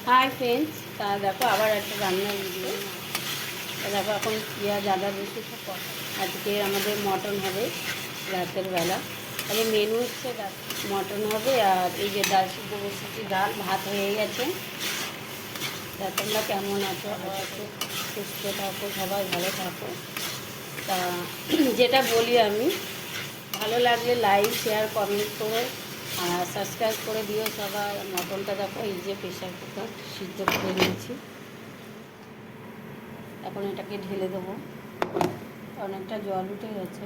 Hi friends, তা দেখো আবার একটা রান্নার ভিডিও। দেখো এখন পেঁয়াজ আদা রসুন সব। আজকে আমাদের মটন হবে রাতের বেলা। তাহলে মেনু হচ্ছে মটন হবে, আর এই যে ডাল সিদ্ধ বসেছি, ডাল ভাত হয়ে গেছে। তা তোমরা কেমন আছো? আছো সুস্থ থাকো, সবাই ভালো থাকো। তা যেটা বলি আমি, ভালো লাগলে লাইক শেয়ার কমেন্ট করো আর সাবস্ক্রাইব করে দিও সবাই। মটনটা দেখো এই যে প্রেশার কুকার সিদ্ধ করে নিয়েছি, এখন এটাকে ঢেলে দেবো। অনেকটা জল উঠে গেছে।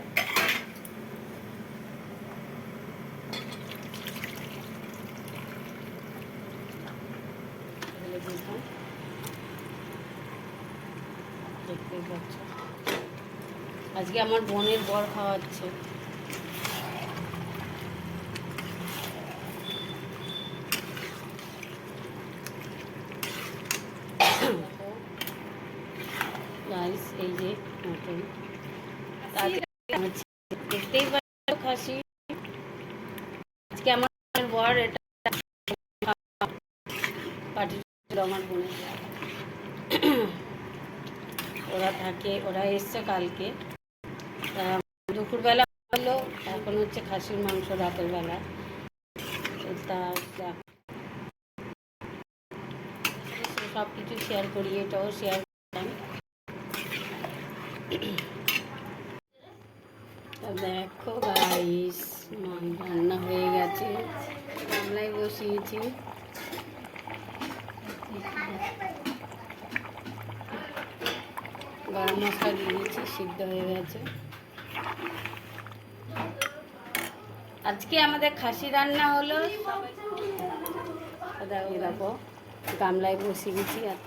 ঢেলে দিলাম, দেখতেই পাচ্ছ। আজকে আমার বোনের বর খাওয়াচ্ছে। গাইস এই যে মটন, দেখতেই পাচ্ছ খাসি। আজকে আমার বর এটা পার্টি আমার বোনের, ওরা থাকে, ওরা এসছে কালকে। দুপুরবেলা হলো, এখন হচ্ছে খাসির মাংস রাতের বেলা। তা সব কিছু শেয়ার করি, এটাও শেয়ার করলাম। দেখো গাইস, রান্না হয়ে গেছে, গামলায় বসিয়েছি। গরম মশলা দিয়েছি, সিদ্ধ হয়ে গেছে। আজকে আমাদের খাসি রান্না হলো। দেখো গামলায় বসিয়েছি আর